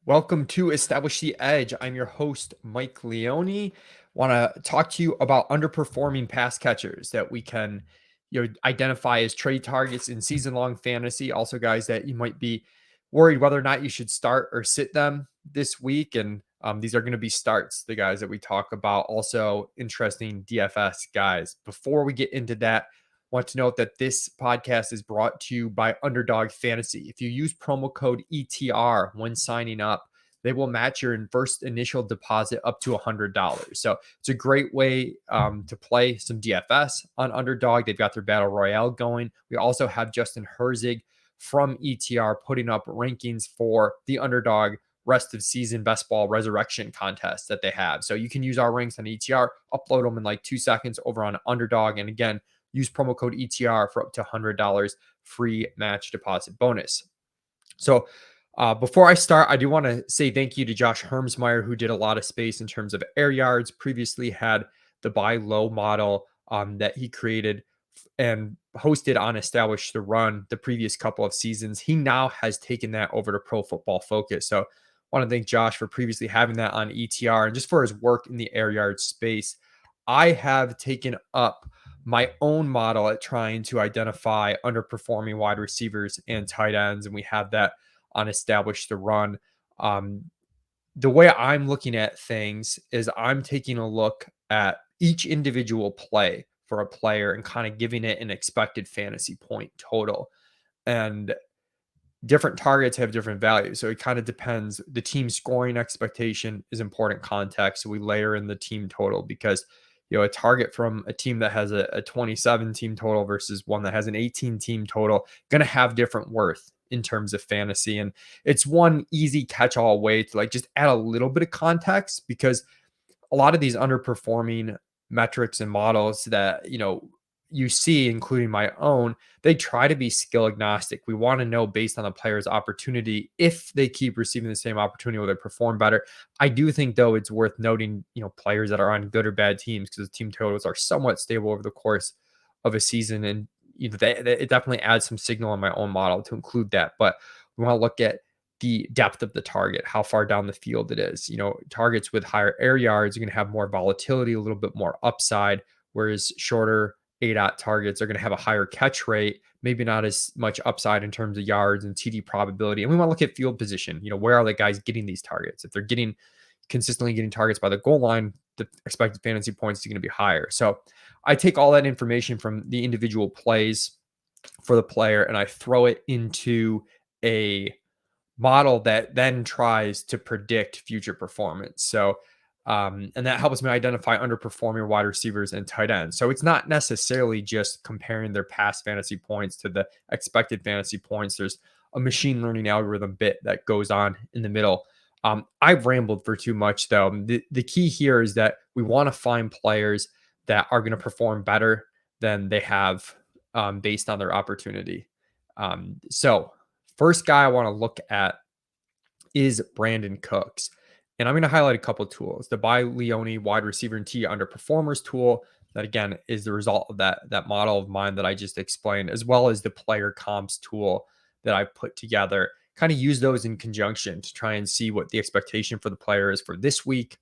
Welcome to Establish the Edge. I'm your host, Mike Leone. Want to talk to you about underperforming pass catchers that we can, identify as trade targets in season-long fantasy. Also, guys that you might be worried whether or not you should start or sit them this week. And these are going to be starts, the guys that we talk about. Also, interesting DFS guys. Before we get into that, want to note that this podcast is brought to you by Underdog Fantasy. If you use promo code ETR when signing up, they will match your first initial deposit up to $100. So it's a great way to play some DFS on Underdog. They've got their Battle Royale going. We also have Justin Herzig from ETR putting up rankings for the Underdog rest of season best ball resurrection contest that they have. So you can use our ranks on ETR, upload them in like 2 seconds over on Underdog. And again, use promo code ETR for up to $100 free match deposit bonus. So before I start, I do want to say thank you to Josh Hermsmeyer, who did a lot of space in terms of air yards, previously had the buy low model that he created and hosted on Establish the Run the previous couple of seasons. He now has taken that over to Pro Football Focus. So I want to thank Josh for previously having that on ETR and just for his work in the air yard space. I have taken up my own model at trying to identify underperforming wide receivers and tight ends, and we have that on Establish the Run. The way I'm looking at things is I'm taking a look at each individual play for a player and kind of giving it an expected fantasy point total. And different targets have different values. So it kind of depends. The team scoring expectation is important context. So we layer in the team total because, a target from a team that has a 27 team total versus one that has an 18 team total going to have different worth in terms of fantasy. And it's one easy catch-all way to like just add a little bit of context because a lot of these underperforming metrics and models that, you see, including my own, they try to be skill agnostic. We want to know based on the player's opportunity if they keep receiving the same opportunity will they perform better. I do think though it's worth noting, players that are on good or bad teams because the team totals are somewhat stable over the course of a season, and it definitely adds some signal on my own model to include that. But we want to look at the depth of the target, how far down the field it is. Targets with higher air yards are going to have more volatility, a little bit more upside, whereas shorter ADOT targets are going to have a higher catch rate, maybe not as much upside in terms of yards and TD probability. And we want to look at field position. Where are the guys getting these targets? If they're consistently getting targets by the goal line, the expected fantasy points are going to be higher. So I take all that information from the individual plays for the player and I throw it into a model that then tries to predict future performance. So, and that helps me identify underperforming wide receivers and tight ends. So it's not necessarily just comparing their past fantasy points to the expected fantasy points. There's a machine learning algorithm bit that goes on in the middle. I've rambled for too much though. The key here is that we want to find players that are going to perform better than they have based on their opportunity. So first guy I want to look at is Brandin Cooks. And I'm going to highlight a couple of tools. The Buy Leone wide receiver and T underperformers tool, that again is the result of that model of mine that I just explained, as well as the player comps tool that I put together. Kind of use those in conjunction to try and see what the expectation for the player is for this week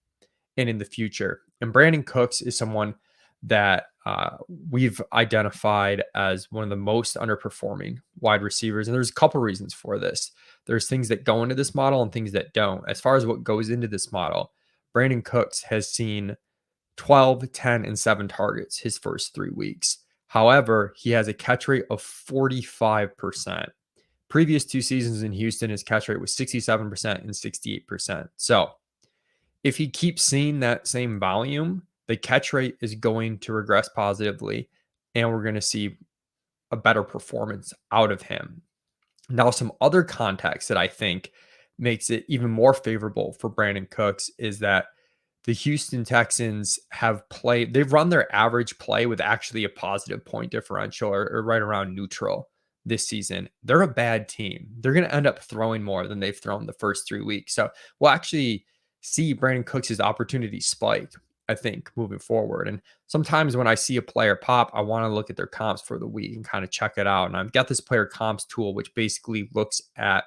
and in the future. And Brandin Cooks is someone that we've identified as one of the most underperforming wide receivers. And there's a couple reasons for this. There's things that go into this model and things that don't. As far as what goes into this model, Brandin Cooks has seen 12, 10, and 7 targets his first 3 weeks. However, he has a catch rate of 45%. Previous 2 seasons in Houston, his catch rate was 67% and 68%. So if he keeps seeing that same volume, the catch rate is going to regress positively, and we're going to see a better performance out of him. Now, some other context that I think makes it even more favorable for Brandin Cooks is that the Houston Texans they've run their average play with actually a positive point differential or right around neutral this season. They're a bad team. They're going to end up throwing more than they've thrown the first 3 weeks. So we'll actually see Brandin Cooks' opportunity spike, I think, moving forward. And sometimes when I see a player pop, I want to look at their comps for the week and kind of check it out. And I've got this player comps tool, which basically looks at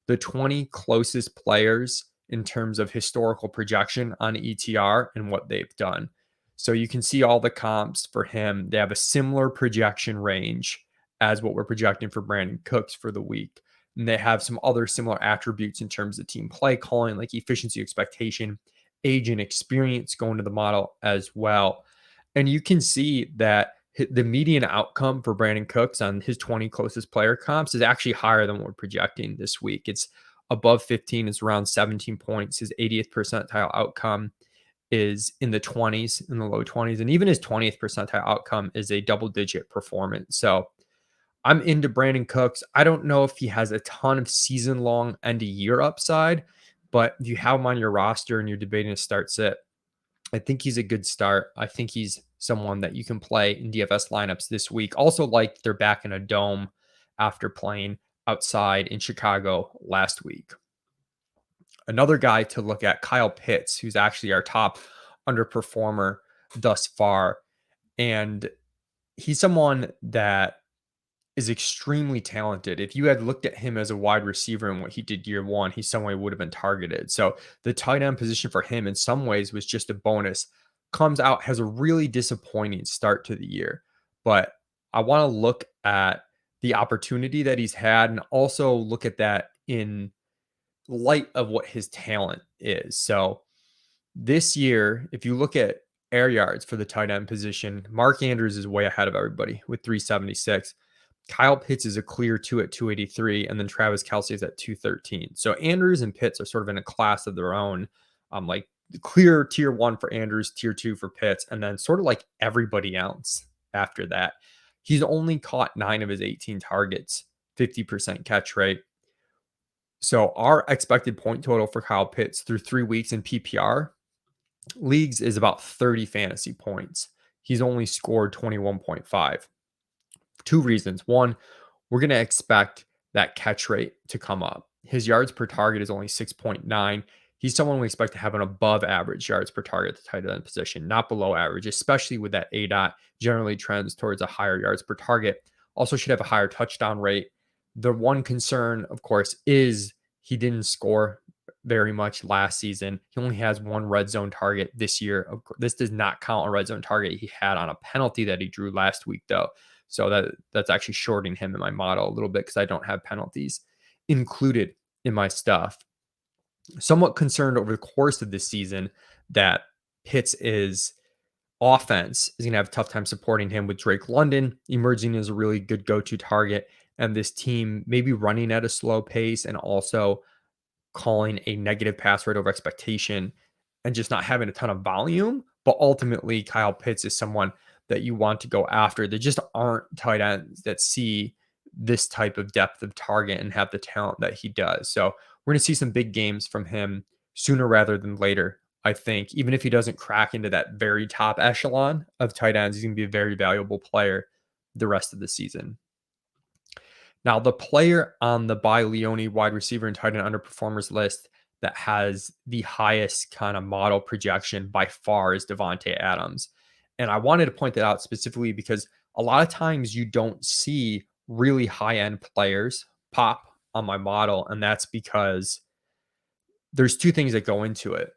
the 20 closest players in terms of historical projection on ETR and what they've done. So you can see all the comps for him. They have a similar projection range as what we're projecting for Brandin Cooks for the week. And they have some other similar attributes in terms of team play calling, like efficiency expectation, age and experience going to the model as well. And you can see that the median outcome for Brandin Cooks on his 20 closest player comps is actually higher than what we're projecting this week. It's above 15, it's around 17 points. His 80th percentile outcome is in the 20s, in the low 20s. And even his 20th percentile outcome is a double digit performance. So I'm into Brandin Cooks. I don't know if he has a ton of season long end of year upside, but if you have him on your roster and you're debating a start sit, I think he's a good start. I think he's someone that you can play in DFS lineups this week. Also, like they're back in a dome after playing outside in Chicago last week. Another guy to look at, Kyle Pitts, who's actually our top underperformer thus far. And he's someone that is extremely talented. If you had looked at him as a wide receiver and what he did year one, he some way would have been targeted. So the tight end position for him in some ways was just a bonus. Comes out, has a really disappointing start to the year. But I want to look at the opportunity that he's had and also look at that in light of what his talent is. So this year, if you look at air yards for the tight end position, Mark Andrews is way ahead of everybody with 376. Kyle Pitts is a clear two at 283, and then Travis Kelce is at 213. So Andrews and Pitts are sort of in a class of their own. Like clear tier one for Andrews, tier two for Pitts, and then sort of like everybody else after that. He's only caught 9 of his 18 targets, 50% catch rate. So our expected point total for Kyle Pitts through 3 weeks in PPR leagues is about 30 fantasy points. He's only scored 21.5. Two reasons. One, we're going to expect that catch rate to come up. His yards per target is only 6.9. He's someone we expect to have an above average yards per target at the tight end position, not below average, especially with that ADOT generally trends towards a higher yards per target. Also should have a higher touchdown rate. The one concern, of course, is he didn't score very much last season. He only has one red zone target this year. This does not count a red zone target he had on a penalty that he drew last week, though. So that's actually shorting him in my model a little bit because I don't have penalties included in my stuff. Somewhat concerned over the course of this season that Pitts' offense is going to have a tough time supporting him with Drake London emerging as a really good go-to target, and this team maybe running at a slow pace and also calling a negative pass rate over expectation and just not having a ton of volume. But ultimately, Kyle Pitts is someone that you want to go after. There just aren't tight ends that see this type of depth of target and have the talent that he does. So we're going to see some big games from him sooner rather than later. I think even if he doesn't crack into that very top echelon of tight ends, he's going to be a very valuable player the rest of the season. Now, the player on the by Leone wide receiver and tight end underperformers list that has the highest kind of model projection by far is Devonte Adams. And I wanted to point that out specifically because a lot of times you don't see really high end players pop on my model. And that's because there's two things that go into it.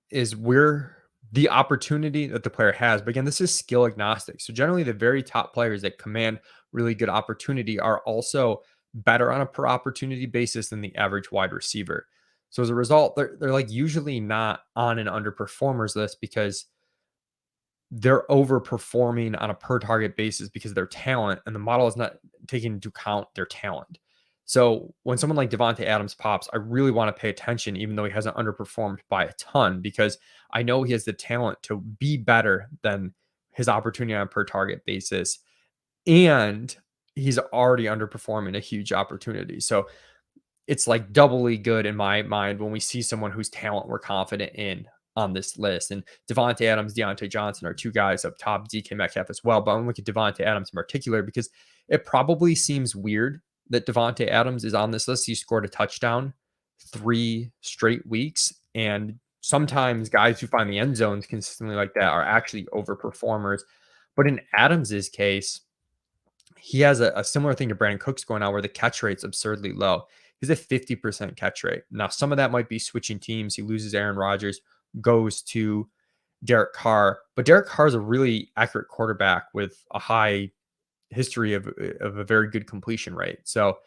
Is we're the opportunity that the player has. But again, this is skill agnostic. So generally the very top players that command really good opportunity are also better on a per opportunity basis than the average wide receiver. So as a result, they're like usually not on an underperformers list because they're overperforming on a per target basis because of their talent, and the model is not taking into account their talent. So when someone like Devonte Adams pops, I really want to pay attention, even though he hasn't underperformed by a ton, because I know he has the talent to be better than his opportunity on a per target basis. And he's already underperforming a huge opportunity. So it's like doubly good in my mind when we see someone whose talent we're confident in on this list. And Devonte Adams, Deontay Johnson are two guys up top, DK Metcalf as well. But I'm looking at Devonte Adams in particular because it probably seems weird that Devonte Adams is on this list. He scored a touchdown 3 straight weeks. And sometimes guys who find the end zones consistently like that are actually overperformers. But in Adams's case, he has a similar thing to Brandin Cooks going on where the catch rate's absurdly low. He's a 50% catch rate. Now, some of that might be switching teams. He loses Aaron Rodgers, goes to Derek Carr, but Derek Carr is a really accurate quarterback with a high history of a very good completion rate. So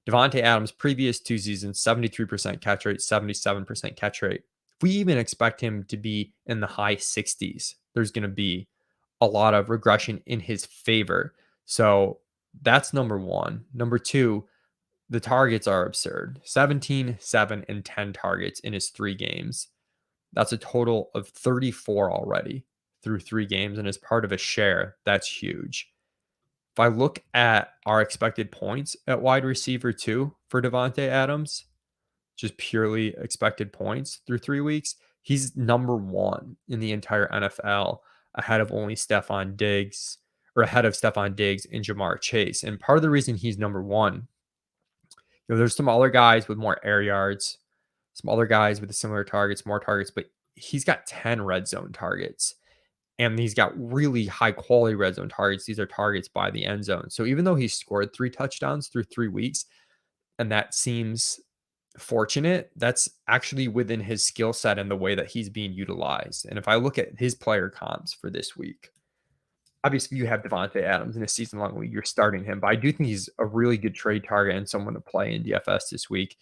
Devonte Adams, previous 2 seasons, 73% catch rate, 77% catch rate. If we even expect him to be in the high 60s, there's going to be a lot of regression in his favor. So that's number one. Number two, the targets are absurd. 17, 7, and 10 targets in his 3 games. That's a total of 34 already through 3 games. And as part of a share, that's huge. If I look at our expected points at wide receiver too for Davante Adams, just purely expected points through 3 weeks, he's number one in the entire NFL, ahead of Stefon Diggs and Jamar Chase. And part of the reason he's number one, there's some other guys with more air yards, some other guys with similar targets, more targets, but he's got 10 red zone targets. And he's got really high quality red zone targets. These are targets by the end zone. So even though he scored 3 touchdowns through 3 weeks, and that seems fortunate, that's actually within his skill set and the way that he's being utilized. And if I look at his player comps for this week, obviously you have Devonte Adams in a season-long league. You're starting him, but I do think he's a really good trade target and someone to play in DFS this week.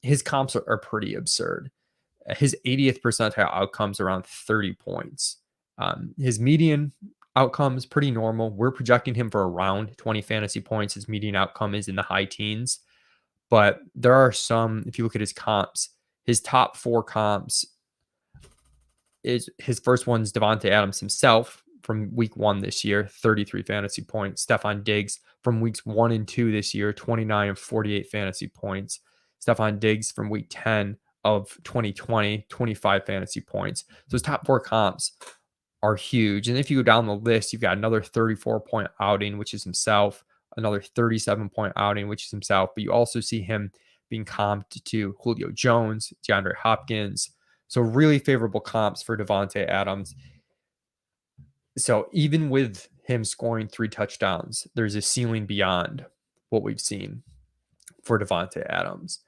His comps are pretty absurd. His 80th percentile outcomes around 30 points. His median outcome is pretty normal. We're projecting him for around 20 fantasy points. His median outcome is in the high teens. But there are some, if you look at his comps, his top 4 comps is his first one's Davante Adams himself from week 1 this year, 33 fantasy points. Stefon Diggs from weeks 1 and 2 this year, 29 and 48 fantasy points. Stefon Diggs from week 10 of 2020, 25 fantasy points. So his top 4 comps are huge. And if you go down the list, you've got another 34-point outing, which is himself, another 37-point outing, which is himself. But you also see him being comped to Julio Jones, DeAndre Hopkins. So really favorable comps for Davante Adams. So even with him scoring 3 touchdowns, there's a ceiling beyond what we've seen for Davante Adams.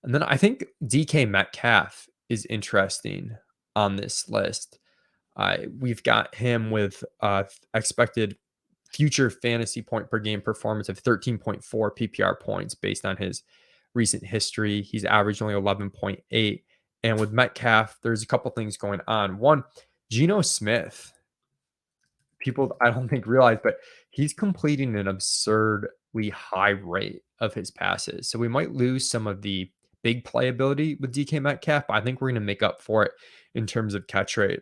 And then I think DK Metcalf is interesting on this list. We've got him with expected future fantasy point per game performance of 13.4 PPR points based on his recent history. He's averaged only 11.8. And with Metcalf, there's a couple things going on. One, Geno Smith, people I don't think realize, but he's completing an absurdly high rate of his passes. So we might lose some of the big playability with DK Metcalf, but I think we're going to make up for it in terms of catch rate.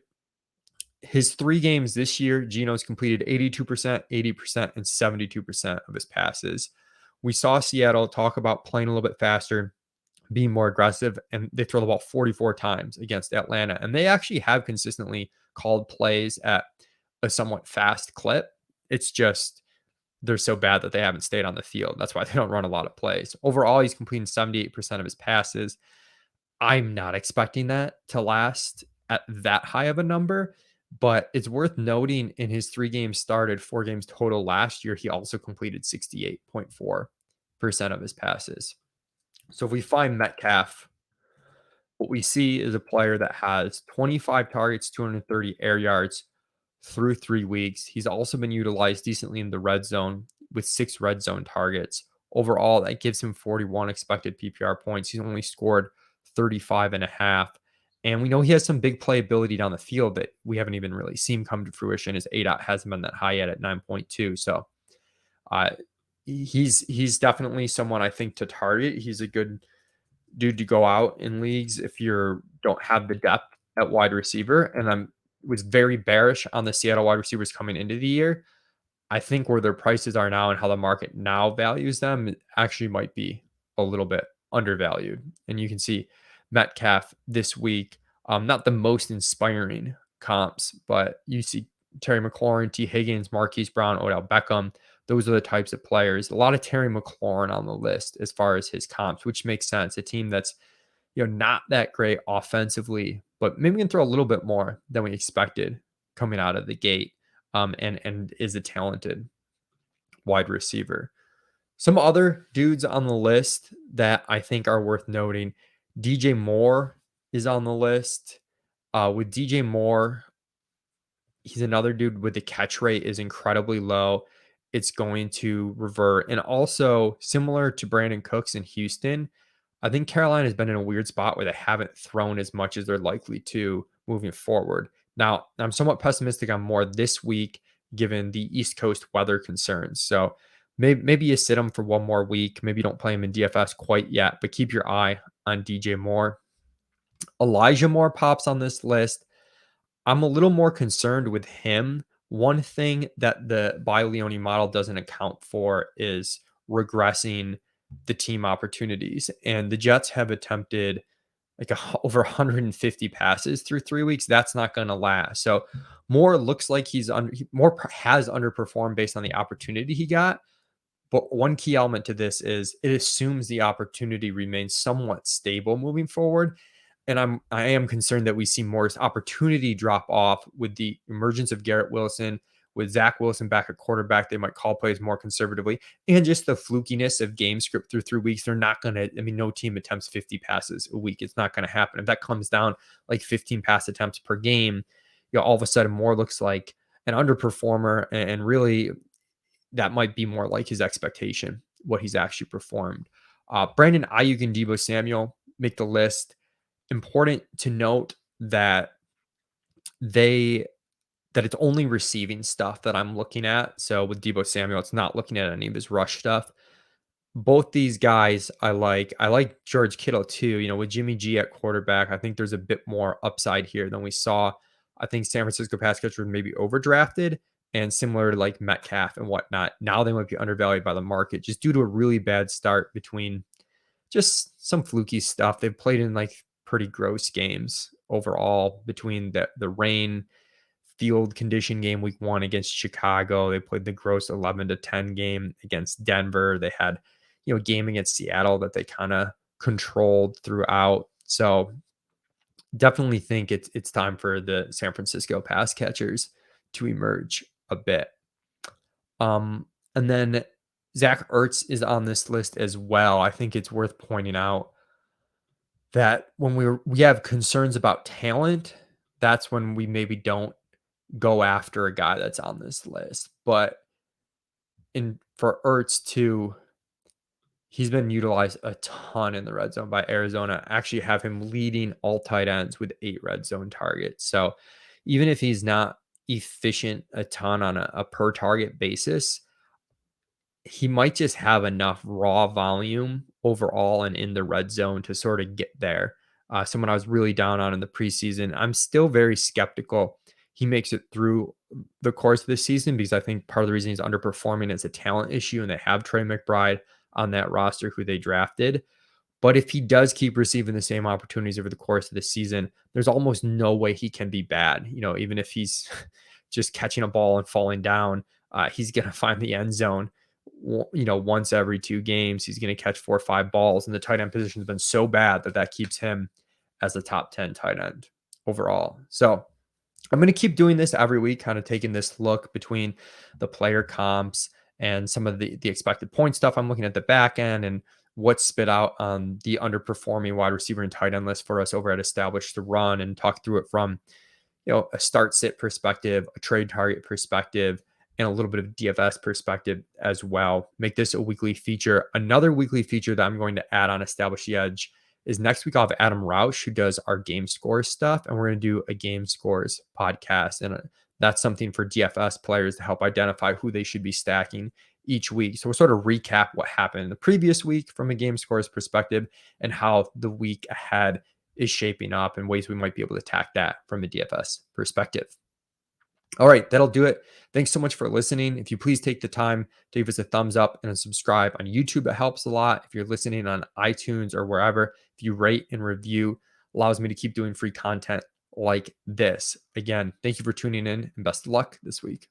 His 3 games this year, Geno's completed 82%, 80%, and 72% of his passes. We saw Seattle talk about playing a little bit faster, being more aggressive, and they throw the ball 44 times against Atlanta. And they actually have consistently called plays at a somewhat fast clip. It's just they're so bad that they haven't stayed on the field. That's why they don't run a lot of plays. Overall, he's completing 78% of his passes. I'm not expecting that to last at that high of a number, but it's worth noting in his 3 games started, 4 games total last year, he also completed 68.4% of his passes. So if we find Metcalf, what we see is a player that has 25 targets, 230 air yards through 3 weeks. He's also been utilized decently in the red zone with 6 red zone targets. Overall, that gives him 41 expected PPR points. He's only scored 35.5. And we know he has some big playability down the field that we haven't even really seen come to fruition. His ADOT hasn't been that high yet at 9.2. So he's definitely someone I think to target. He's a good dude to go out in leagues if you don't have the depth at wide receiver. And I was very bearish on the Seattle wide receivers coming into the year. I think where their prices are now and how the market now values them, it actually might be a little bit undervalued. And you can see Metcalf this week, not the most inspiring comps, but you see Terry McLaurin, T. Higgins, Marquise Brown, Odell Beckham. Those are the types of players. A lot of Terry McLaurin on the list as far as his comps, which makes sense. A team that's not that great offensively, but maybe we can throw a little bit more than we expected coming out of the gate, and is a talented wide receiver. Some other dudes on the list that I think are worth noting. DJ Moore is on the list. With DJ Moore, he's another dude with the catch rate is incredibly low. It's going to revert. And also, similar to Brandin Cooks in Houston, I think Carolina has been in a weird spot where they haven't thrown as much as they're likely to moving forward. Now, I'm somewhat pessimistic on Moore this week, given the East Coast weather concerns. So maybe you sit him for one more week. Maybe you don't play him in DFS quite yet, but keep your eye on DJ Moore. Elijah Moore pops on this list. I'm a little more concerned with him. One thing that the by Leone model doesn't account for is regressing the team opportunities. And the Jets have attempted like over 150 passes through 3 weeks. That's not going to last. So Moore looks like Moore has underperformed based on the opportunity he got. But one key element to this is it assumes the opportunity remains somewhat stable moving forward. And I am concerned that we see more opportunity drop off with the emergence of Garrett Wilson, with Zach Wilson back at quarterback. They might call plays more conservatively, and just the flukiness of game script through 3 weeks. They're not going to, I mean, no team attempts 50 passes a week. It's not going to happen. If that comes down like 15 pass attempts per game, all of a sudden Moore looks like an underperformer, and really that might be more like his expectation, what he's actually performed. Brandon Ayuk and Deebo Samuel make the list. Important to note that it's only receiving stuff that I'm looking at. So with Deebo Samuel, it's not looking at any of his rush stuff. Both these guys I like. I like George Kittle too. With Jimmy G at quarterback, I think there's a bit more upside here than we saw. I think San Francisco pass catchers maybe overdrafted, and similar to like Metcalf and whatnot. Now they might be undervalued by the market just due to a really bad start between just some fluky stuff. They've played in like pretty gross games overall between the rain field condition game week 1 against Chicago. They played the gross 11-10 game against Denver. They had, a game against Seattle that they kind of controlled throughout. So definitely think it's time for the San Francisco pass catchers to emerge a bit. And then Zach Ertz is on this list as well. I think it's worth pointing out that when we have concerns about talent, that's when we maybe don't go after a guy that's on this list. But for Ertz too, he's been utilized a ton in the red zone by Arizona. Actually have him leading all tight ends with 8 red zone targets. So even if he's not efficient a ton on a per target basis, he might just have enough raw volume overall and in the red zone to sort of get there. Someone I was really down on in the preseason. I'm still very skeptical he makes it through the course of the season, because I think part of the reason he's underperforming is a talent issue, and they have Trey McBride on that roster who they drafted. But if he does keep receiving the same opportunities over the course of the season, there's almost no way he can be bad. Even if he's just catching a ball and falling down, he's going to find the end zone. Once every 2 games, he's going to catch 4 or 5 balls, and the tight end position has been so bad that keeps him as a top 10 tight end overall. So I'm going to keep doing this every week, kind of taking this look between the player comps and some of the expected point stuff. I'm looking at the back end and what's spit out on the underperforming wide receiver and tight end list for us over at Established to Run, and talk through it from a start sit perspective, a trade target perspective, and a little bit of DFS perspective as well. Make this a weekly feature. Another weekly feature that I'm going to add on Establish the Edge is next week I'll have Adam Roush, who does our game scores stuff, and we're going to do a game scores podcast. And that's something for DFS players to help identify who they should be stacking each week. So we'll sort of recap what happened in the previous week from a game scores perspective, and how the week ahead is shaping up, and ways we might be able to attack that from a DFS perspective. All right, that'll do it. Thanks so much for listening. If you please take the time to give us a thumbs up and a subscribe on YouTube, it helps a lot. If you're listening on iTunes or wherever, if you rate and review, allows me to keep doing free content like this. Again, thank you for tuning in, and best of luck this week.